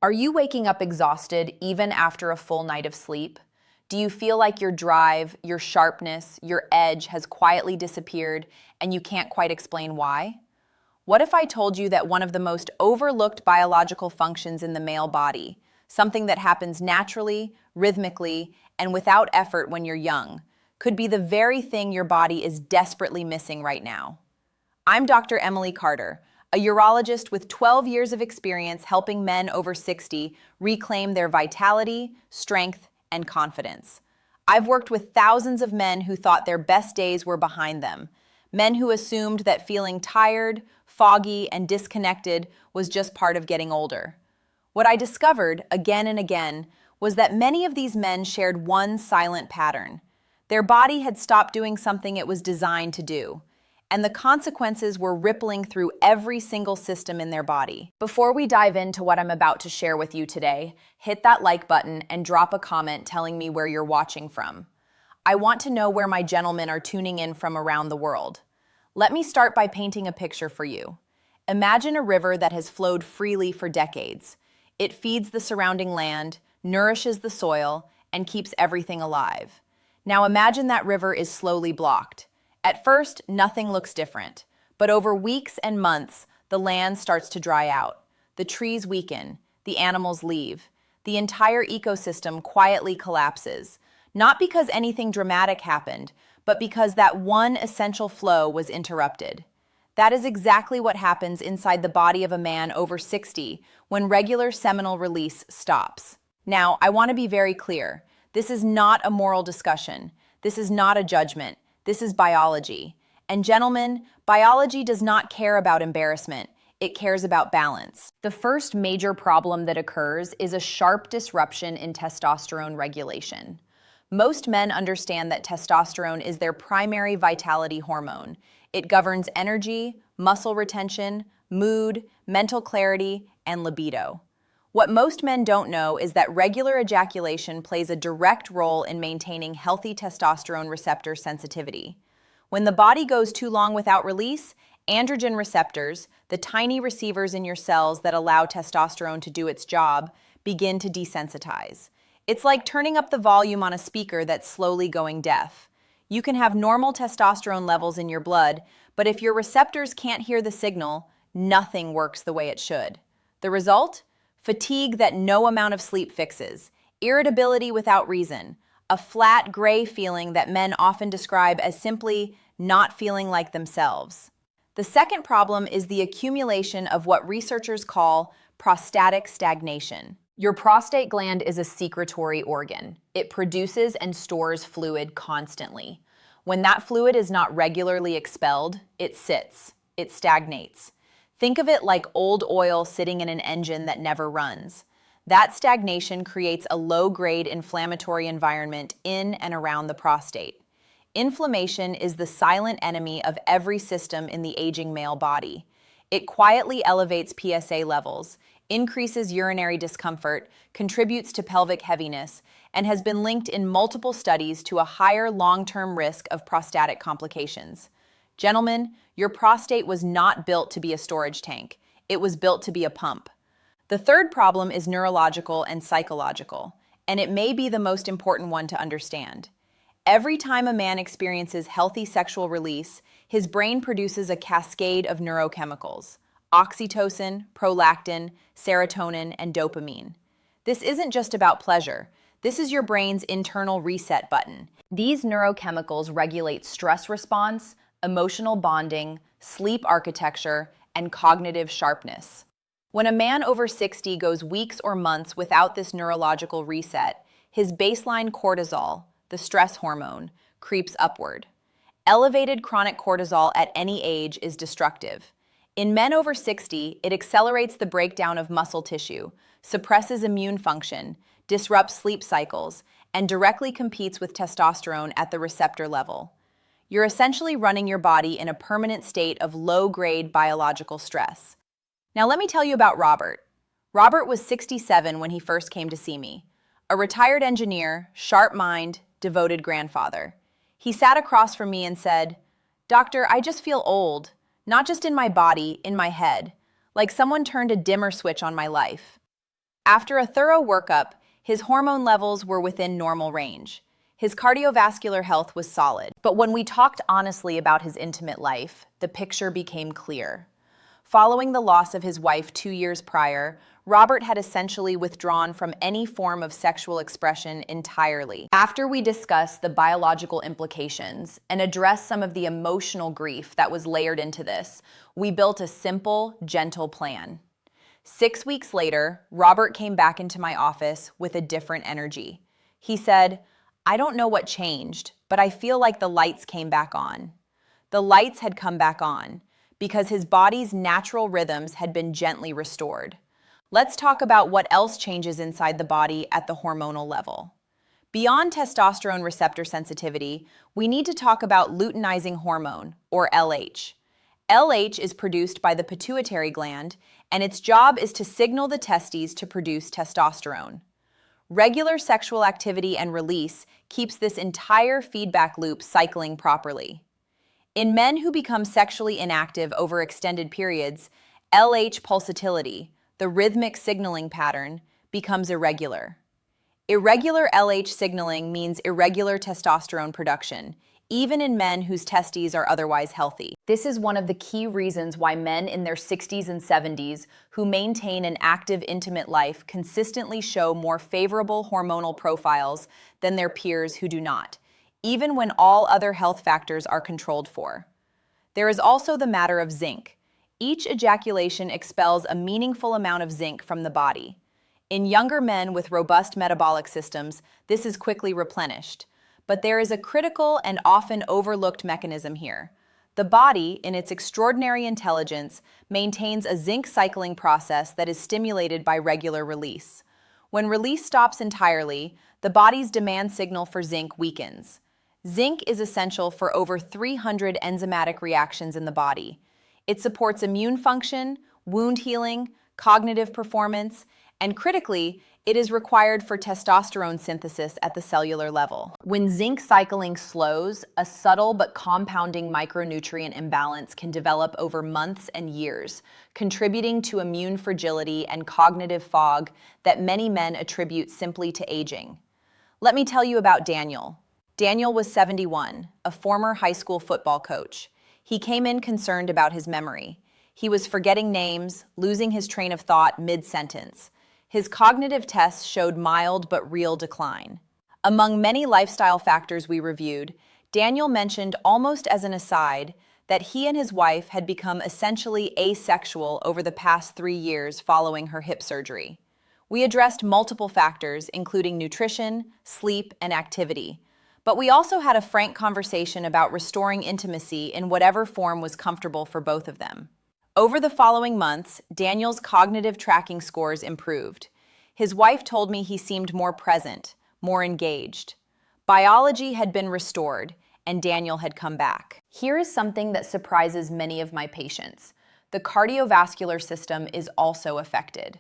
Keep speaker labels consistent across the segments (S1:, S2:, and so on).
S1: Are you waking up exhausted even after a full night of sleep? Do you feel like your drive, your sharpness, your edge has quietly disappeared and you can't quite explain why? What if I told you that one of the most overlooked biological functions in the male body, something that happens naturally, rhythmically, and without effort when you're young, could be the very thing your body is desperately missing right now? I'm Dr. Emily Carter, a urologist with 12 years of experience helping men over 60 reclaim their vitality, strength, and confidence. I've worked with thousands of men who thought their best days were behind them, men who assumed that feeling tired, foggy, and disconnected was just part of getting older. What I discovered again and again was that many of these men shared one silent pattern. Their body had stopped doing something it was designed to do, and the consequences were rippling through every single system in their body. Before we dive into what I'm about to share with you today, hit that like button and drop a comment telling me where you're watching from. I want to know where my gentlemen are tuning in from around the world. Let me start by painting a picture for you. Imagine a river that has flowed freely for decades. It feeds the surrounding land, nourishes the soil, and keeps everything alive. Now imagine that river is slowly blocked. At first, nothing looks different, but over weeks and months, the land starts to dry out. The trees weaken, the animals leave. The entire ecosystem quietly collapses, not because anything dramatic happened, but because that one essential flow was interrupted. That is exactly what happens inside the body of a man over 60 when regular seminal release stops. Now, I want to be very clear. This is not a moral discussion. This is not a judgment. This is biology. And gentlemen, biology does not care about embarrassment. It cares about balance. The first major problem that occurs is a sharp disruption in testosterone regulation. Most men understand that testosterone is their primary vitality hormone. It governs energy, muscle retention, mood, mental clarity, and libido. What most men don't know is that regular ejaculation plays a direct role in maintaining healthy testosterone receptor sensitivity. When the body goes too long without release, androgen receptors, the tiny receivers in your cells that allow testosterone to do its job, begin to desensitize. It's like turning up the volume on a speaker that's slowly going deaf. You can have normal testosterone levels in your blood, but if your receptors can't hear the signal, nothing works the way it should. The result? Fatigue that no amount of sleep fixes, irritability without reason, a flat, gray feeling that men often describe as simply not feeling like themselves. The second problem is the accumulation of what researchers call prostatic stagnation. Your prostate gland is a secretory organ. It produces and stores fluid constantly. When that fluid is not regularly expelled, it sits, it stagnates. Think of it like old oil sitting in an engine that never runs. That stagnation creates a low-grade inflammatory environment in and around the prostate. Inflammation is the silent enemy of every system in the aging male body. It quietly elevates PSA levels, increases urinary discomfort, contributes to pelvic heaviness, and has been linked in multiple studies to a higher long-term risk of prostatic complications. Gentlemen, your prostate was not built to be a storage tank. It was built to be a pump. The third problem is neurological and psychological, and it may be the most important one to understand. Every time a man experiences healthy sexual release, his brain produces a cascade of neurochemicals: oxytocin, prolactin, serotonin, and dopamine. This isn't just about pleasure. This is your brain's internal reset button. These neurochemicals regulate stress response, emotional bonding, sleep architecture, and cognitive sharpness. When a man over 60 goes weeks or months without this neurological reset, his baseline cortisol, the stress hormone, creeps upward. Elevated chronic cortisol at any age is destructive. In men over 60, it accelerates the breakdown of muscle tissue, suppresses immune function, disrupts sleep cycles, and directly competes with testosterone at the receptor level. You're essentially running your body in a permanent state of low-grade biological stress. Now let me tell you about Robert. Robert was 67 when he first came to see me. A retired engineer, sharp mind, devoted grandfather. He sat across from me and said, "Doctor, I just feel old, not just in my body, in my head, like someone turned a dimmer switch on my life." After a thorough workup, his hormone levels were within normal range. His cardiovascular health was solid. But when we talked honestly about his intimate life, the picture became clear. Following the loss of his wife 2 years prior, Robert had essentially withdrawn from any form of sexual expression entirely. After we discussed the biological implications and addressed some of the emotional grief that was layered into this, we built a simple, gentle plan. 6 weeks later, Robert came back into my office with a different energy. He said, "I don't know what changed, but I feel like the lights came back on." The lights had come back on because his body's natural rhythms had been gently restored. Let's talk about what else changes inside the body at the hormonal level. Beyond testosterone receptor sensitivity, we need to talk about luteinizing hormone, or LH. LH is produced by the pituitary gland, and its job is to signal the testes to produce testosterone. Regular sexual activity and release keeps this entire feedback loop cycling properly. In men who become sexually inactive over extended periods, LH pulsatility, the rhythmic signaling pattern, becomes irregular. Irregular LH signaling means irregular testosterone production, even in men whose testes are otherwise healthy. This is one of the key reasons why men in their 60s and 70s who maintain an active, intimate life consistently show more favorable hormonal profiles than their peers who do not, even when all other health factors are controlled for. There is also the matter of zinc. Each ejaculation expels a meaningful amount of zinc from the body. In younger men with robust metabolic systems, this is quickly replenished. But there is a critical and often overlooked mechanism here. The body, in its extraordinary intelligence, maintains a zinc cycling process that is stimulated by regular release. When release stops entirely, the body's demand signal for zinc weakens. Zinc is essential for over 300 enzymatic reactions in the body. It supports immune function, wound healing, cognitive performance, and critically, it is required for testosterone synthesis at the cellular level. When zinc cycling slows, a subtle but compounding micronutrient imbalance can develop over months and years, contributing to immune fragility and cognitive fog that many men attribute simply to aging. Let me tell you about Daniel. Daniel was 71, a former high school football coach. He came in concerned about his memory. He was forgetting names, losing his train of thought mid-sentence. His cognitive tests showed mild but real decline. Among many lifestyle factors we reviewed, Daniel mentioned almost as an aside that he and his wife had become essentially asexual over the past 3 years following her hip surgery. We addressed multiple factors, including nutrition, sleep, and activity. But we also had a frank conversation about restoring intimacy in whatever form was comfortable for both of them. Over the following months, Daniel's cognitive tracking scores improved. His wife told me he seemed more present, more engaged. Biology had been restored, and Daniel had come back. Here is something that surprises many of my patients. The cardiovascular system is also affected.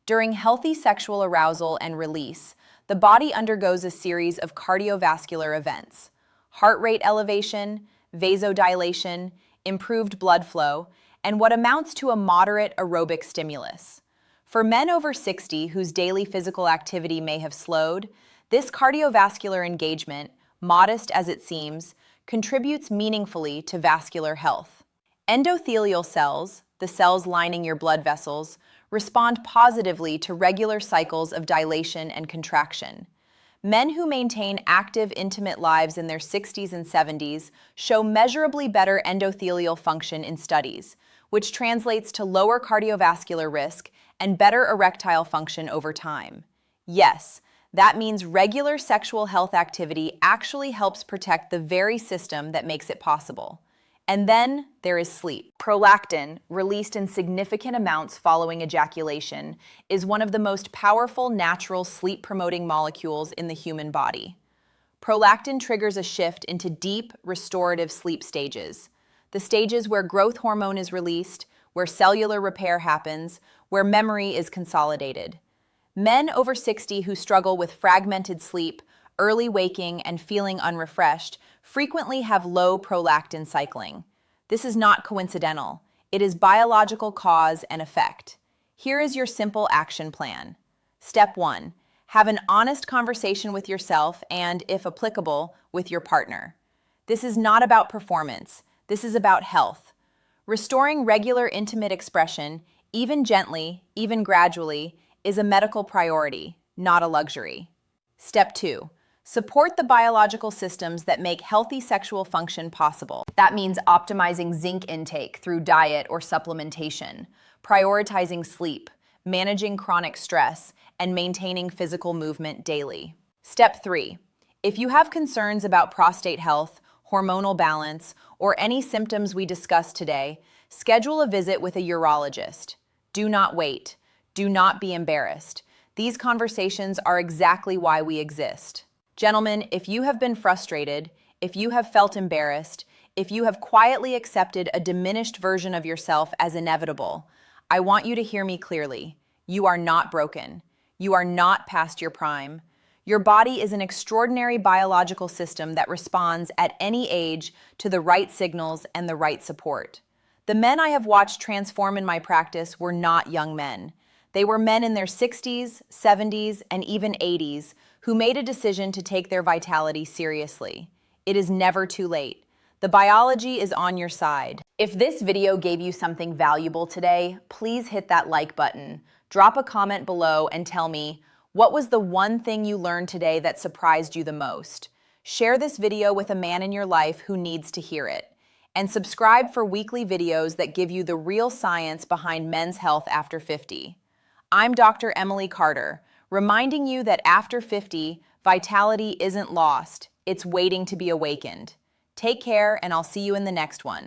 S1: During healthy sexual arousal and release, the body undergoes a series of cardiovascular events: heart rate elevation, vasodilation, improved blood flow, and what amounts to a moderate aerobic stimulus. For men over 60 whose daily physical activity may have slowed, this cardiovascular engagement, modest as it seems, contributes meaningfully to vascular health. Endothelial cells, the cells lining your blood vessels, respond positively to regular cycles of dilation and contraction. Men who maintain active, intimate lives in their 60s and 70s show measurably better endothelial function in studies, which translates to lower cardiovascular risk and better erectile function over time. Yes, that means regular sexual health activity actually helps protect the very system that makes it possible. And then there is sleep. Prolactin, released in significant amounts following ejaculation, is one of the most powerful natural sleep-promoting molecules in the human body. Prolactin triggers a shift into deep, restorative sleep stages, the stages where growth hormone is released, where cellular repair happens, where memory is consolidated. Men over 60 who struggle with fragmented sleep, early waking, and feeling unrefreshed frequently have low prolactin cycling. This is not coincidental. It is biological cause and effect. Here is your simple action plan. Step 1. Have an honest conversation with yourself and, if applicable, with your partner. This is not about performance. This is about health. Restoring regular intimate expression, even gently, even gradually, is a medical priority, not a luxury. Step 2. Support the biological systems that make healthy sexual function possible. That means optimizing zinc intake through diet or supplementation, prioritizing sleep, managing chronic stress, and maintaining physical movement daily. Step 3. If you have concerns about prostate health, hormonal balance, or any symptoms we discussed today, schedule a visit with a urologist. Do not wait. Do not be embarrassed. These conversations are exactly why we exist. Gentlemen, if you have been frustrated, if you have felt embarrassed, if you have quietly accepted a diminished version of yourself as inevitable, I want you to hear me clearly. You are not broken. You are not past your prime. Your body is an extraordinary biological system that responds at any age to the right signals and the right support. The men I have watched transform in my practice were not young men. They were men in their 60s, 70s, and even 80s who made a decision to take their vitality seriously. It is never too late. The biology is on your side. If this video gave you something valuable today, please hit that like button. Drop a comment below and tell me, what was the one thing you learned today that surprised you the most? Share this video with a man in your life who needs to hear it. And subscribe for weekly videos that give you the real science behind men's health after 50. I'm Dr. Emily Carter, reminding you that after 50, vitality isn't lost, it's waiting to be awakened. Take care, and I'll see you in the next one.